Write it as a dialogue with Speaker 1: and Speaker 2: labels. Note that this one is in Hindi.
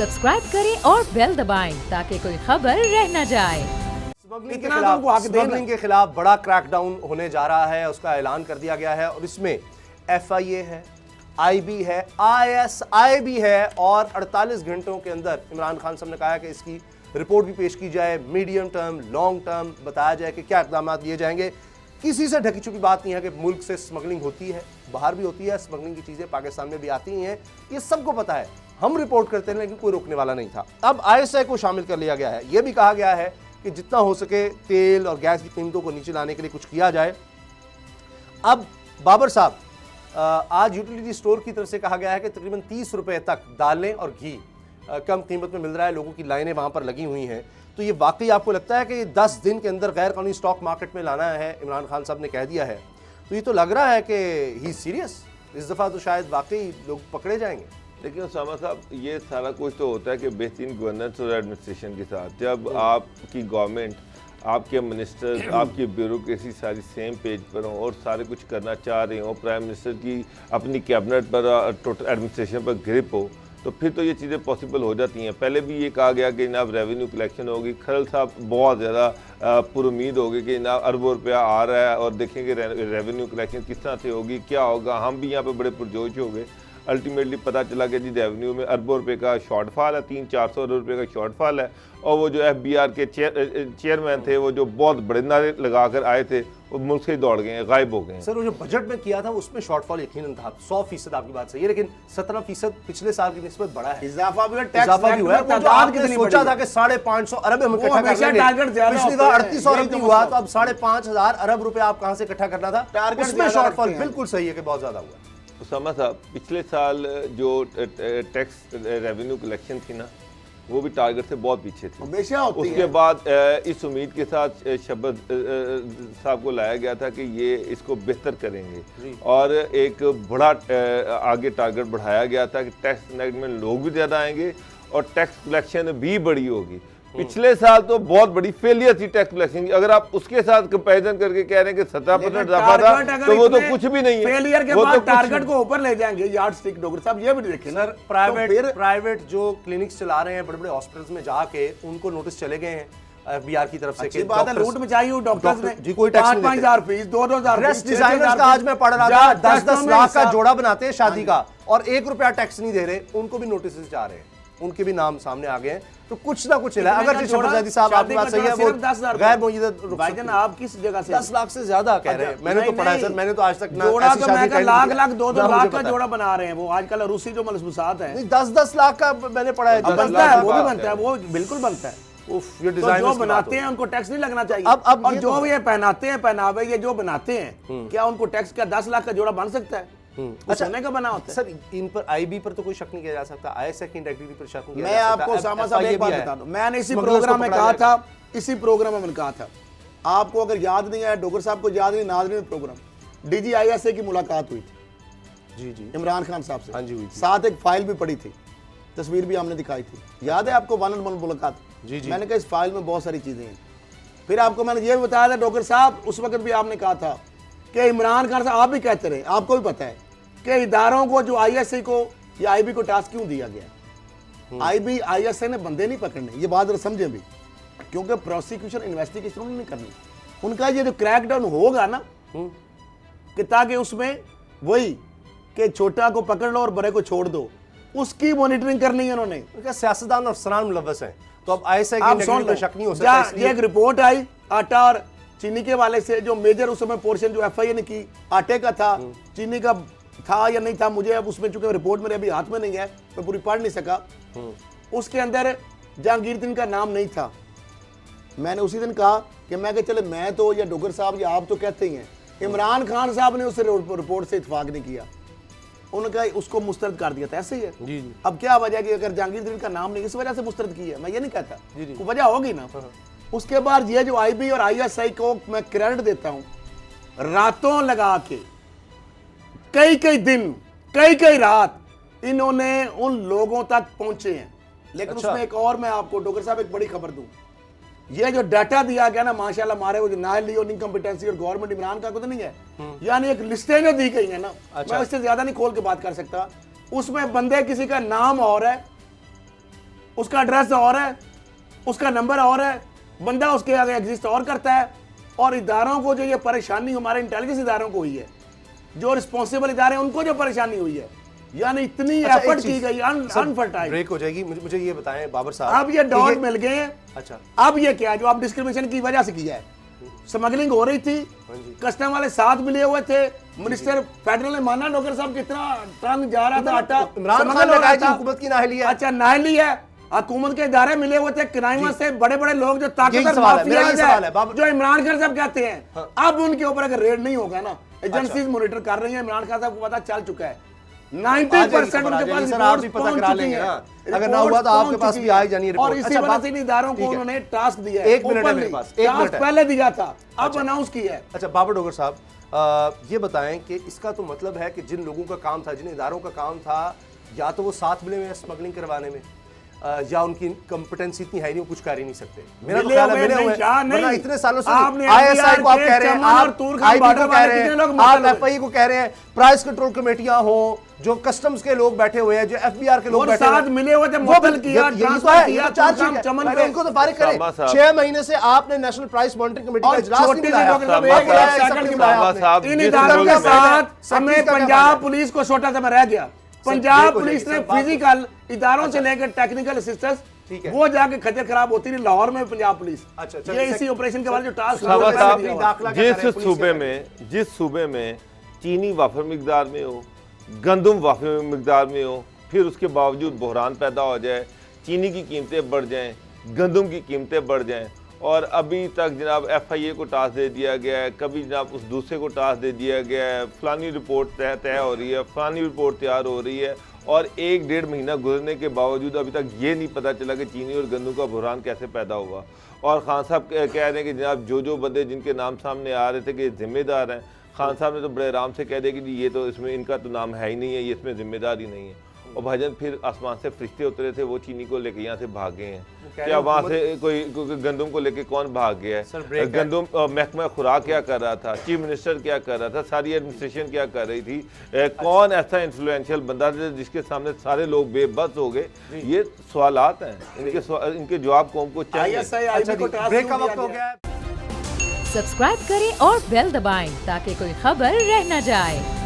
Speaker 1: सब्सक्राइब करें और बेल दबाएं ताकि कोई खबर रह न जाए।
Speaker 2: स्मगलिंग के खिलाफ बड़ा क्रैकडाउन होने जा रहा है, उसका ऐलान कर दिया गया है और इसमें FIA है, IB है, ISI भी है और 48 घंटों के अंदर इमरान खान साहब ने कहा है कि इसकी रिपोर्ट भी पेश की जाए, मीडियम टर्म लॉन्ग टर्म बताया जाए कि क्या इक़दाम लिए जाएंगे। किसी से ढकी चुकी बात नहीं है कि मुल्क से स्मगलिंग होती है, बाहर भी होती है, स्मगलिंग की चीज़ें पाकिस्तान में भी आती ही हैं, ये सबको पता है। हम रिपोर्ट करते हैं लेकिन कोई रोकने वाला नहीं था। अब ISI को शामिल कर लिया गया है। यह भी कहा गया है कि जितना हो सके तेल और गैस की कीमतों को नीचे लाने के लिए कुछ किया जाए। अब बाबर साहब, आज यूटिलिटी स्टोर की तरफ से कहा गया है कि तकरीबन 30 रुपए तक दालें और घी कम कीमत में मिल रहा है, लोगों की लाइनें वहाँ पर लगी हुई हैं। तो ये वाकई आपको लगता है कि 10 दिन के अंदर गैर कानूनी स्टॉक मार्केट में लाना है, इमरान खान साहब ने कह दिया है, तो ये तो लग रहा है कि ही सीरियस, इस दफ़ा तो शायद वाकई लोग पकड़े जाएंगे।
Speaker 3: लेकिन उसामा साहब, ये सारा कुछ तो होता है कि बेहतरीन गवर्नेंस और एडमिनिस्ट्रेशन के साथ जब आपकी गवर्नमेंट, आपके मिनिस्टर्स, आपकी ब्यूरोक्रेसी सारी सेम पेज पर हो और सारे कुछ करना चाह रहे हो, प्राइम मिनिस्टर की अपनी कैबिनेट पर, टोटल एडमिनिस्ट्रेशन पर ग्रिप हो, तो फिर तो ये चीज़ें पॉसिबल हो जाती हैं। पहले भी ये कहा गया कि जनाब रेवेन्यू कलेक्शन होगी, खरल साहब बहुत ज़्यादा पुरुमीद हो गए कि जनाब अरबों रुपया आ रहा है और देखेंगे रेवेन्यू कलेक्शन किस तरह से होगी, क्या होगा। हम भी यहाँ पे बड़े पुरजोश हो गए। अल्टीमेटली पता चला कि जी रेवेन्यू में अरबों रुपए का शॉर्टफॉल है, 300-400 अरब रुपये का शॉर्टफॉल है। और वो जो FBR के चेयरमैन थे, वो जो बहुत बड़े नारे लगा कर आए थे, वो मुल्क से दौड़ गए, गायब हो गए।
Speaker 2: सर, वो जो बजट में किया था उसमें शॉर्टफॉल यकीनन था, 100% आपकी बात सही है, लेकिन 17% पिछले साल की निस्बत बड़ा है, इजाफा भी हुआ है। आपने सोचा था कि 550 अरब हम इकट्ठा कर लेंगे, पिछली बार 38 अरब हुआ, तो अब 5,500 अरब रुपए आप कहाँ से इकट्ठा करना था, उसमें शॉर्टफॉल बिल्कुल सही है कि बहुत ज्यादा हुआ।
Speaker 3: उसामा साहब, पिछले साल जो टैक्स रेवेन्यू कलेक्शन थी ना, वो भी टारगेट से बहुत पीछे थी। उसके बाद इस उम्मीद के साथ शबद साहब को लाया गया था कि ये इसको बेहतर करेंगे और एक बड़ा आगे टारगेट बढ़ाया गया था कि टैक्स कलेक्ट में लोग भी ज़्यादा आएंगे और टैक्स कलेक्शन भी बड़ी होगी। पिछले साल तो बहुत बड़ी फेलियर थी टैक्स कलेक्शन की। अगर आप उसके साथ कंपैरिजन करके कह रहे हैं कि 17% इजाफा था, तो वो तो कुछ भी नहीं है।
Speaker 4: फेलियर के बाद टारगेट को ऊपर ले जाएंगे, यार्ड स्टिक। डॉक्टर साहब ये भी देखें
Speaker 2: सर, प्राइवेट जो क्लिनिक्स चला रहे हैं, बड़े बड़े हॉस्पिटल्स में जाके उनको नोटिस चले गए हैं FBR की तरफ से कि
Speaker 4: बात है, लूट मचाई डॉक्टर्स ने
Speaker 2: जी, कोई टैक्स नहीं देते।
Speaker 4: 5,000 फीस, 2,000 फीस।
Speaker 2: डिजाइनर्स का आज मैं पढ़ रहा था, 10-10 लाख का जोड़ा बनाते हैं शादी का और 1 रुपया टैक्स नहीं दे रहे, उनको भी नोटिस जा रहे हैं, उनके भी नाम सामने आ गए हैं। तो कुछ ना कुछ है। अगर साहब आपकी बात सही है, वो गैर मौजूदा
Speaker 4: भाईजान आप किस जगह से
Speaker 2: 10 लाख से ज्यादा कह रहे हैं। मैंने तो पढ़ा है सर, मैंने तो आज तक ना
Speaker 4: जोड़ा तो मैं लाख 2-2 लाख का जोड़ा बना रहे हैं। वो आजकल रूसी जो मलसूसात है
Speaker 2: 10-10 लाख का मैंने पढ़ा है।
Speaker 4: बनता है, वो भी बनता है, वो बिल्कुल बनता है।
Speaker 2: ये डिजाइन
Speaker 4: जो बनाते हैं उनको टैक्स नहीं लगना चाहिए। और जो ये पहनाते हैं पहनावे, ये जो बनाते हैं, क्या उनको टैक्स का 10 लाख का जोड़ा बन सकता है?
Speaker 2: अच्छा,
Speaker 4: का बना होता है।
Speaker 2: सर, इन पर IB पर तो कोई शक नहीं किया जा सकता, ISI की इंटेग्रिटी पर शक नहीं किया
Speaker 4: जा सकता। मैं आपको उसामा साहब एक बात बता दूं, मैंने इसी प्रोग्राम में कहा था, आपको अगर याद नहीं है, डॉक्टर साहब को याद नहीं, नाज़रीन प्रोग्राम DG ISI की मुलाकात हुई थी जी इमरान खान साहब से।
Speaker 2: हाँ जी, हुई थी।
Speaker 4: साथ एक फाइल भी पड़ी थी, तस्वीर भी हमने दिखाई थी, याद है आपको? 1-on-1 मुलाकात। मैंने कहा इस फाइल में बहुत सारी चीजें हैं। फिर आपको मैंने ये भी बताया था डॉक्टर साहब, उस वक्त भी आपने कहा था कि इमरान खान साहब, आप भी कहते रहे, आपको भी पता है कि इदारों को जो ISI को या IB को टास्क क्यों दिया गया। IB ISI ने बंदे नहीं पकड़ने, ये बात समझे भी, क्योंकि प्रोसिक्यूशन इन्वेस्टिगेशन उन्होंने नहीं करनी। उनका ये जो क्रैकडाउन होगा ना, कि ताकि उसमें वही कि छोटा को पकड़ लो और बड़े को छोड़ दो, उसकी मॉनिटरिंग करनी है उन्होंने।
Speaker 2: सियासतदान और अफसरान मुलव्वस हैं, तो अब ISI की इंटेग्रिटी पर शक नहीं हो सकता।
Speaker 4: ये एक रिपोर्ट आई आटा और चीनी के वाले से, जो मेजर उस समय पोर्शन जो FIA ने की आटे का था, चीनी का था या नहीं था, मुझे अब उसमें चूंकि रिपोर्ट मेरे अभी हाथ में नहीं है, मैं पूरी पढ़ नहीं सका। उसके अंदर जहांगीर का नाम नहीं था। मैंने उसी दिन कहा कि मैं चले, मैं तो या डॉक्टर साहब या आप तो कहते ही हैं, इमरान खान साहब ने उस रिपोर्ट से इत्तेफाक नहीं किया, उनका उसको मुस्तरद कर दिया था। ऐसे ही है जी। अब क्या वजह कि अगर जहांगीर का नाम नहीं, इस वजह से मुस्तरद की है, मैं ये नहीं कहता, कोई वजह होगी ना। उसके बाद ये जो IB और ISI को मैं क्रेडिट देता हूं, रातों लगा के, कई दिन, कई रात इन्होंने उन लोगों तक पहुंचे हैं। लेकिन उसमें एक और मैं आपको डॉक्टर साहब एक बड़ी खबर दूं, ये जो डाटा दिया गया ना, माशाल्लाह, हमारे वो जो नाइली और इनकम्पिटेंसी और गवर्नमेंट इमरान का कुछ नहीं है, यानी एक लिस्टें जो दी गई है ना, मैं इससे ज्यादा नहीं खोल के बात कर सकता। उसमें बंदे किसी का नाम और है, उसका एड्रेस और है, उसका नंबर और है, बंदा उसके आगे एग्जिस्ट और करता है। और इदारों को जो ये परेशानी हमारे इंटेलिजेंस इदारों को हुई है, जो रिस्पॉन्सिबल इदारे हैं उनको जो परेशानी हुई है, यानी इतनी
Speaker 2: अच्छा,
Speaker 4: एफर्ट
Speaker 2: एक
Speaker 4: की
Speaker 2: चीज़,
Speaker 4: गई अनफर्टाइल।
Speaker 2: ब्रेक हो जाएगी, मुझे ये बताएं बाबर साहब,
Speaker 4: अब ये डॉट मिल गए हैं।
Speaker 2: अच्छा,
Speaker 4: अब ये क्या जो आप डिस्क्रिमिनेशन की वजह से किया है, स्मगलिंग हो रही थी, कस्टम वाले साथ मिले हुए थे, मिनिस्टर फेडरल ने माना डॉक्टर साहब कितना टन जा रहा था आटा,
Speaker 2: इमरान खान
Speaker 4: स्मगल
Speaker 2: ने
Speaker 4: हो
Speaker 2: कहा
Speaker 4: रहा
Speaker 2: कि
Speaker 4: था।
Speaker 2: हुकूमत की नाअहली है।
Speaker 4: अच्छा नाअहली है, हुकूमत के इदारे मिले हुए थे, क्राइम से बड़े बड़े लोग जो ताकतवर
Speaker 2: सवाल है, मेरा
Speaker 4: माफियाज
Speaker 2: ये सवाल है,
Speaker 4: है, जो इमरान खान साहब कहते हैं, अब उनके ऊपर अगर रेड नहीं होगा ना, एजेंसीज मॉनिटर कर रही है, इमरान खान साहब को पता चल चुका है, 90% उनके पास
Speaker 2: सर आप भी
Speaker 4: रिपोर्ट्स
Speaker 2: पता
Speaker 4: पहुंच
Speaker 2: करा
Speaker 4: चुकी
Speaker 2: लेंगे
Speaker 4: हैं।
Speaker 2: ना, अगर ना हुआ तो आपके पास भी आई जानी रिपोर्ट।
Speaker 4: और इसी वजह से इन इदारों को उन्होंने टास्क दिया है,
Speaker 2: एक मिनट है मेरे पास, एक मिनट है।
Speaker 4: पहले दिया था, अब अनाउंस किया है।
Speaker 2: अच्छा बाबर डोगर साहब, ये बताएं कि इसका तो मतलब है कि जिन लोगों का काम था, जिन इदारों का काम था, या तो वो साथ मिले हुए हैं स्मगलिंग करवाने में, या उनकी कंपिटेंसी इतनी है नहीं, वो कुछ कर ही नहीं सकते। मेरा तो ख्याल है मिले हुए हैं, वरना इतने सालों से आईएसआई को आप कह रहे हैं, आप आईबी को कह रहे हैं, आप एफआईए को कह रहे हैं, प्राइस कंट्रोल कमेटियां हो, जो कस्टम्स के लोग बैठे हुए हैं, जो एफबीआर के लोग बैठे हुए हैं,
Speaker 4: मिले हुए थे, मुअत्तल किया, ट्रांसफर किया, चमन पे
Speaker 2: उनको तो फारिग करें। 6 महीने से आपने नेशनल प्राइस मॉनिटरिंग कमेटी का इजलास नहीं बुलाया।
Speaker 4: इन इदारों के साथ हमें पंजाब पुलिस को छोटा सा में रह गया। पंजाब पुलिस ने फिजिकल इदारों से लेकर टेक्निकल असिस्टेंस वो जाके खजर खराब होती रही लाहौर में पंजाब पुलिस। ये इसी ऑपरेशन के बाद जो टास्क
Speaker 3: जिस सूबे में चीनी वाफर मिकदार में हो, गंदम वाफर मिकदार में हो, फिर उसके बावजूद बहरान पैदा हो जाए, चीनी की कीमतें बढ़ जाएं, गंदम की कीमतें बढ़ जाएं, और अभी तक जनाब एफआईए को टास्क दे दिया गया है, कभी जनाब उस दूसरे को टास्क दे दिया गया है, फलानी रिपोर्ट तय हो रही है, फलानी रिपोर्ट तैयार हो रही है, और 1-1.5 महीना गुजरने के बावजूद अभी तक ये नहीं पता चला कि चीनी और गंदम का बहरान कैसे पैदा हुआ। और खान साहब कह रहे हैं कि जनाब जो बंदे जिनके नाम सामने आ रहे थे कि जिम्मेदार हैं, खान साहब ने तो बड़े आराम से कह दिया कि जी ये तो इसमें इनका तो नाम है ही नहीं है, ये इसमें जिम्मेदार ही नहीं है। और भाईजान फिर आसमान से फरिश्ते उतरे थे, वो चीनी को लेके यहाँ से भाग गए हैं। क्या वहाँ से कोई गंदम को लेके कौन भाग गया है? गंदम महकमा खुराक क्या कर रहा था, चीफ मिनिस्टर क्या कर रहा था, सारी एडमिनिस्ट्रेशन क्या कर रही थी, कौन ऐसा इन्फ्लुएंशियल बंदा था जिसके सामने सारे लोग बेबस हो गए? ये सवालात हैं, इनके जवाब कौम को चाहिए।
Speaker 2: ब्रेक का वक्त हो गया है।
Speaker 1: सब्सक्राइब करें और बेल दबाएं ताकि कोई खबर रह न जाए।